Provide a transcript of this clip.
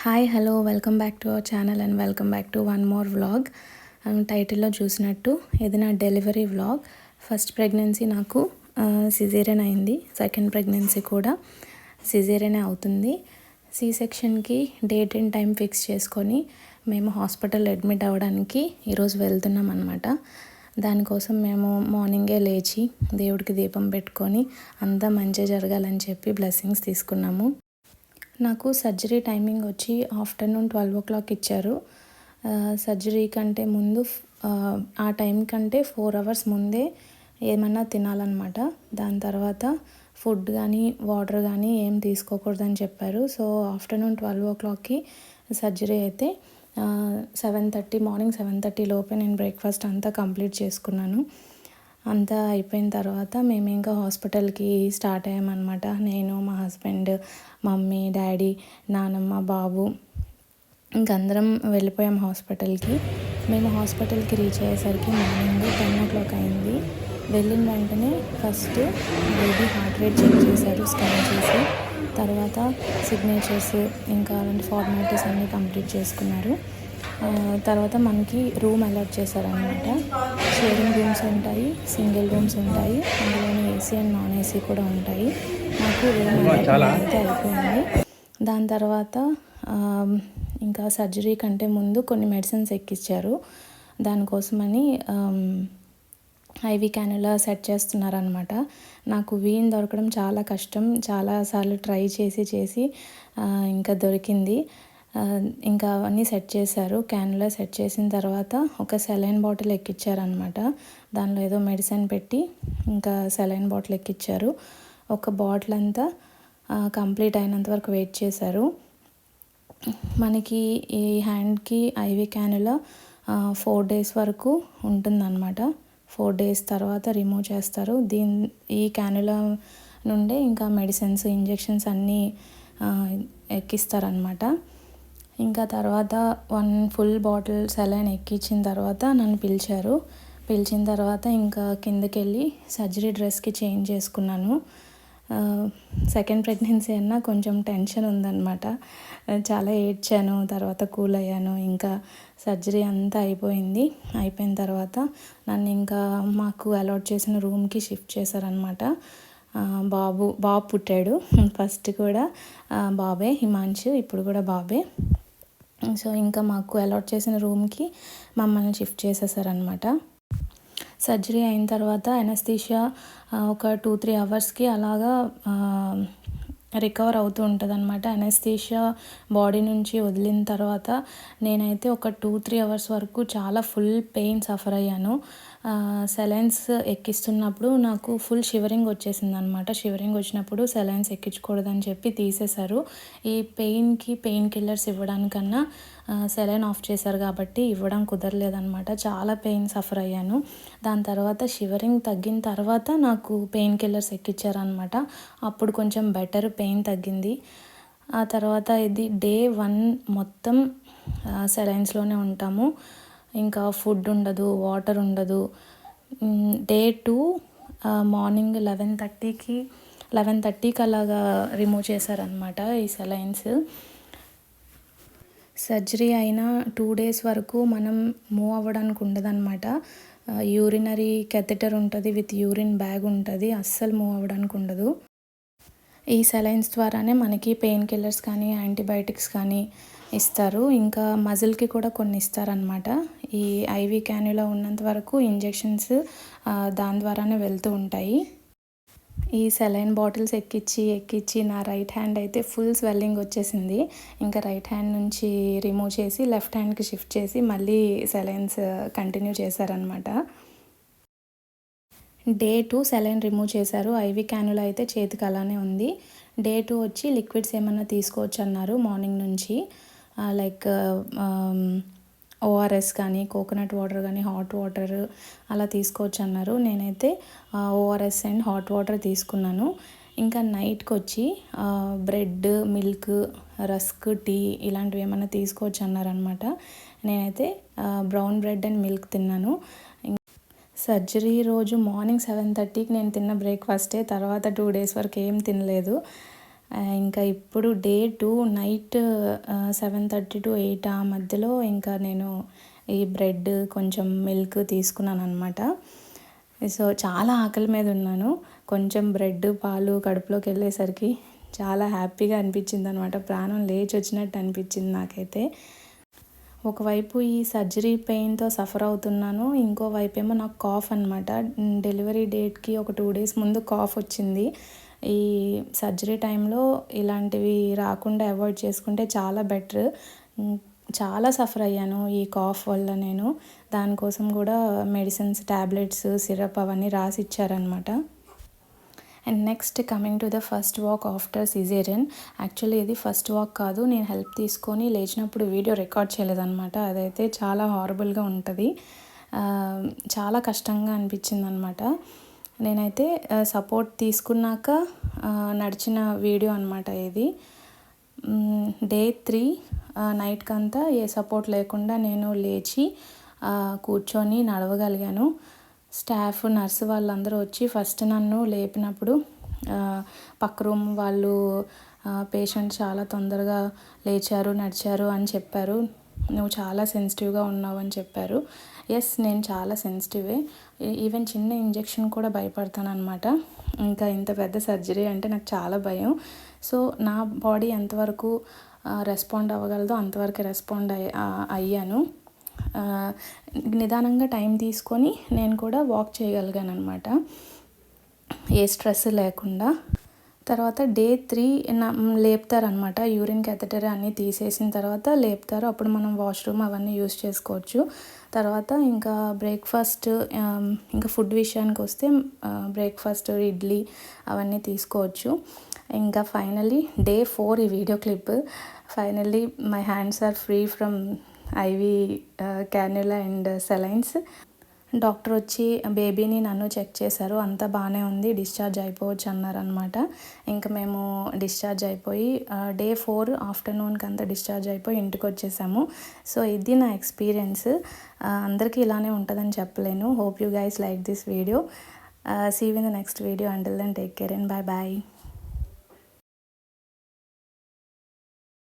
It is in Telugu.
Hi hello welcome back to our channel and welcome back to one more vlog. టైటిల్లో చూసినట్టు ఇది నా డెలివరీ వ్లాగ్. ఫస్ట్ ప్రెగ్నెన్సీ నాకు సిజేరియన్ అయింది. సెకండ్ ప్రెగ్నెన్సీ కూడా సిజేరియనే అవుతుంది. సి సెక్షన్కి డేట్ అండ్ టైం ఫిక్స్ చేసుకొని మేము హాస్పిటల్ అడ్మిట్ అవ్వడానికి ఈరోజు వెళ్తున్నాం అన్నమాట. దానికోసం మేము మార్నింగే లేచి దేవుడికి దీపం పెట్టుకొని అంతా మంచిగా జరగాలని చెప్పి బ్లెస్సింగ్స్ తీసుకున్నాము. నాకు సర్జరీ టైమింగ్ వచ్చి ఆఫ్టర్నూన్ 12 o'clock ఇచ్చారు. సర్జరీ కంటే ముందు ఆ టైం కంటే 4 hours ముందే ఏమన్నా తినాలన్నమాట. దాని తర్వాత ఫుడ్ కానీ వాటర్ కానీ ఏం తీసుకోకూడదని చెప్పారు. సో ఆఫ్టర్నూన్ 12 o'clockకి సర్జరీ అయితే మార్నింగ్ 7:30 లోపే నేను బ్రేక్ఫాస్ట్ అంతా కంప్లీట్ చేసుకున్నాను. అంతా అయిపోయిన తర్వాత మేము ఇంకా హాస్పిటల్కి స్టార్ట్ అయ్యామన్నమాట. నేను, మా హస్బెండ్, మమ్మీ, డాడీ, నానమ్మ, బాబు ఇంకందరం వెళ్ళిపోయాం హాస్పిటల్కి. మేము హాస్పిటల్కి రీచ్ అయ్యేసరికి మార్నింగ్ 10 o'clock అయింది. వెళ్ళిన వెంటనే first baby heart rate check చేశారు స్కాన్ చేసి. తర్వాత సిగ్నేచర్స్ ఇంకా అలాంటి ఫార్మాలిటీస్ అన్నీ కంప్లీట్ చేసుకున్నారు. తర్వాత మనకి రూమ్ అలాట్ చేశారనమాట. షేరింగ్ రూమ్స్ ఉంటాయి, సింగిల్ రూమ్స్ ఉంటాయి, అందులోని ఏసీ అండ్ నాన్ ఏసీ కూడా ఉంటాయి. నాకు రూమ్ అయితే అయిపోయింది. దాని తర్వాత ఇంకా సర్జరీ కంటే ముందు కొన్ని మెడిసిన్స్ ఎక్కిచ్చారు. దానికోసమని ఐవి క్యానులా సెట్ చేస్తున్నారనమాట. నాకు వీన్ దొరకడం చాలా కష్టం. చాలాసార్లు ట్రై చేసి ఇంకా దొరికింది. ఇంకా అవన్నీ సెట్ చేశారు. క్యానులా సెట్ చేసిన తర్వాత ఒక సెలైన్ బాటిల్ ఎక్కిచ్చారనమాట. దానిలో ఏదో మెడిసిన్ పెట్టి ఇంకా సెలైన్ బాటిల్ ఎక్కిచ్చారు. ఒక బాటిల్ అంతా కంప్లీట్ అయినంత వరకు వెయిట్ చేశారు. మనకి ఈ హ్యాండ్కి ఐవి క్యానులా 4 days వరకు ఉంటుందన్నమాట. 4 days తర్వాత రిమూవ్ చేస్తారు. ఈ క్యానులా నుండే ఇంకా మెడిసిన్స్, ఇంజెక్షన్స్ అన్నీ ఎక్కిస్తారనమాట. ఇంకా తర్వాత 1 full bottle సెలైన్ ఎక్కించిన తర్వాత నన్ను పిలిచిన తర్వాత ఇంకా కిందకి వెళ్ళి సర్జరీ డ్రెస్కి చేంజ్ చేసుకున్నాను. సెకండ్ ప్రెగ్నెన్సీ అన్నా కొంచెం టెన్షన్ ఉందన్నమాట. చాలా ఏడ్చాను, తర్వాత కూల్ అయ్యాను. ఇంకా సర్జరీ అంతా అయిపోయిన తర్వాత నన్ను ఇంకా మాకు అలాట్ చేసిన రూమ్కి షిఫ్ట్ చేశారనమాట. బాబు పుట్టాడు. ఫస్ట్ కూడా బాబే, హిమాంశు, ఇప్పుడు కూడా బాబే. సో ఇంకా మాకు అలాట్ చేసిన రూమ్కి మమ్మల్ని షిఫ్ట్ చేసేసారనమాట. సర్జరీ అయిన తర్వాత అనస్థీషియా ఒక 2-3 hours అలాగా రికవర్ అవుతూ ఉంటుంది అనమాట. అనస్థీషియా బాడీ నుంచి వదిలిన తర్వాత నేనైతే ఒక 2-3 hours వరకు చాలా ఫుల్ పెయిన్ సఫర్ అయ్యాను. సెలైన్స్ ఎక్కిస్తున్నప్పుడు నాకు ఫుల్ షివరింగ్ వచ్చేసింది అనమాట. షివరింగ్ వచ్చినప్పుడు సెలైన్స్ ఎక్కించకూడదని చెప్పి తీసేశారు. ఈ పెయిన్కి పెయిన్ కిల్లర్స్ ఇవ్వడానికన్నా సెలైన్ ఆఫ్ చేశారు కాబట్టి ఇవ్వడం కుదరలేదనమాట. చాలా పెయిన్ సఫర్ అయ్యాను. దాని తర్వాత షివరింగ్ తగ్గిన తర్వాత నాకు పెయిన్ కిల్లర్స్ ఎక్కించారనమాట. అప్పుడు కొంచెం బెటర్, పెయిన్ తగ్గింది. ఆ తర్వాత ఇది Day 1 మొత్తం సెలైన్స్లోనే ఉంటాము. ఇంకా ఫుడ్ ఉండదు, వాటర్ ఉండదు. Day 2 మార్నింగ్ 11:30కి అలాగా రిమూవ్ చేశారనమాట ఈ సెలైన్స్. సర్జరీ అయిన 2 days వరకు మనం మూవ్ అవ్వడానికి ఉండదన్నమాట. యూరినరీ కెథెటర్ ఉంటుంది, విత్ యూరిన్ బ్యాగ్ ఉంటుంది. అస్సలు మూవ్ అవ్వడానికి ఉండదు. ఈ సెలైన్స్ ద్వారానే మనకి పెయిన్ కిల్లర్స్ కానీ యాంటీబయాటిక్స్ కానీ ఇస్తారు. ఇంకా మజిల్కి కూడా కొన్ని ఇస్తారనమాట. ఈ ఐవి క్యానులా ఉన్నంత వరకు ఇంజెక్షన్స్ దాని ద్వారానే వెళ్తూ ఉంటాయి. ఈ సెలైన్ బాటిల్స్ ఎక్కించి నా రైట్ హ్యాండ్ అయితే ఫుల్ స్వెల్లింగ్ వచ్చేసింది. ఇంకా రైట్ హ్యాండ్ నుంచి రిమూవ్ చేసి లెఫ్ట్ హ్యాండ్కి షిఫ్ట్ చేసి మళ్ళీ సెలైన్స్ కంటిన్యూ చేశారనమాట. Day 2 సెలైన్ రిమూవ్ చేశారు. ఐవి క్యానులా అయితే చేతికి అలానే ఉంది. Day 2 వచ్చి లిక్విడ్స్ ఏమన్నా తీసుకోవచ్చు అన్నారు మార్నింగ్ నుంచి. లైక్ ఓఆర్ఎస్ కానీ, కోకోనట్ వాటర్ కానీ, హాట్ వాటర్ అలా తీసుకోవచ్చు అన్నారు. నేనైతే ఓఆర్ఎస్ అండ్ హాట్ వాటర్ తీసుకున్నాను. ఇంకా నైట్కి వచ్చి బ్రెడ్, మిల్క్, రస్క్, టీ ఇలాంటివి ఏమన్నా తీసుకోవచ్చు అన్నారనమాట. నేనైతే బ్రౌన్ బ్రెడ్ అండ్ మిల్క్ తిన్నాను. సర్జరీ రోజు మార్నింగ్ 7:30కి నేను తిన్న బ్రేక్ఫాస్టే. తర్వాత 2 days వరకు ఏం తినలేదు. ఇంకా ఇప్పుడు డే 2 నైట్ 7:30 to 8 ఆ మధ్యలో ఇంకా నేను ఈ బ్రెడ్ కొంచెం మిల్క్ తీసుకున్నాను అనమాట. సో చాలా ఆకలి మీద ఉన్నాను. కొంచెం బ్రెడ్ పాలు కడుపులోకి వెళ్ళేసరికి చాలా హ్యాపీగా అనిపించింది అనమాట. ప్రాణం లేచి వచ్చినట్టు అనిపించింది నాకైతే. ఒకవైపు ఈ సర్జరీ పెయిన్తో సఫర్ అవుతున్నాను, ఇంకోవైపు ఏమో నాకు కాఫ్ అనమాట. డెలివరీ డేట్కి ఒక 2 days ముందు కాఫ్ వచ్చింది. ఈ సర్జరీ టైంలో ఇలాంటివి రాకుండా అవాయిడ్ చేసుకుంటే చాలా బెటర్. చాలా సఫర్ అయ్యాను ఈ కాఫ్ వల్ల నేను. దానికోసం కూడా మెడిసిన్స్, ట్యాబ్లెట్స్, సిరప్ అవన్నీ రాసి ఇచ్చారనమాట. And next coming to the first walk after caesarean. Actually ఇది ఫస్ట్ వాక్ కాదు, నేను హెల్ప్ తీసుకొని లేచినప్పుడు వీడియో రికార్డ్ చేయలేదన్నమాట. అదైతే చాలా హారబుల్గా ఉంటుంది, చాలా కష్టంగా అనిపించింది అనమాట. నేనైతే సపోర్ట్ తీసుకున్నాక నడిచిన వీడియో అనమాట ఇది. డే 3 నైట్కి అంతా ఏ సపోర్ట్ లేకుండా నేను లేచి కూర్చొని నడవగలిగాను. స్టాఫ్, నర్సు వాళ్ళందరూ వచ్చి ఫస్ట్ నన్ను లేపినప్పుడు పక్క రూమ్ వాళ్ళు పేషెంట్ చాలా తొందరగా లేచారు, నడిచారు అని చెప్పారు. నువ్వు చాలా సెన్సిటివ్గా ఉన్నావు అని చెప్పారు. ఎస్, నేను చాలా సెన్సిటివే. ఈవెన్ చిన్న ఇంజెక్షన్ కూడా భయపడతాను అనమాట. ఇంకా ఇంత పెద్ద సర్జరీ అంటే నాకు చాలా భయం. సో నా బాడీ ఎంతవరకు రెస్పాండ్ అవ్వగలదో అంతవరకు రెస్పాండ్ అయ్యాను. నిదానంగా టైం తీసుకొని నేను కూడా వాక్ చేయగలిగాను అనమాట, ఏ స్ట్రెస్ లేకుండా. తర్వాత డే 3 లేపుతారనమాట. యూరిన్ క్యాథెటర్ అన్నీ తీసేసిన తర్వాత లేపుతారు. అప్పుడు మనం వాష్రూమ్ అవన్నీ యూస్ చేసుకోవచ్చు. తర్వాత ఇంకా బ్రేక్ఫాస్ట్, ఇంకా ఫుడ్ విషయానికి వస్తే బ్రేక్ఫాస్ట్ ఇడ్లీ అవన్నీ తీసుకోవచ్చు. ఇంకా ఫైనల్లీ డే 4 ఈ video clip. Finally my hands are free from IV cannula and salines. Doctor వచ్చి బేబీని, నన్ను చెక్ చేశారు. అంతా బాగానే ఉంది, డిశ్చార్జ్ అయిపోవచ్చు అన్నారనమాట. ఇంకా మేము డిశ్చార్జ్ అయిపోయి డే 4 ఆఫ్టర్నూన్కి అంతా డిశ్చార్జ్ అయిపోయి ఇంటికి వచ్చేసాము. సో ఇది నా ఎక్స్పీరియన్స్. అందరికీ ఇలానే ఉంటుందని చెప్పలేను. Hope you guys like this video. See you in the next video. Until then take care and bye.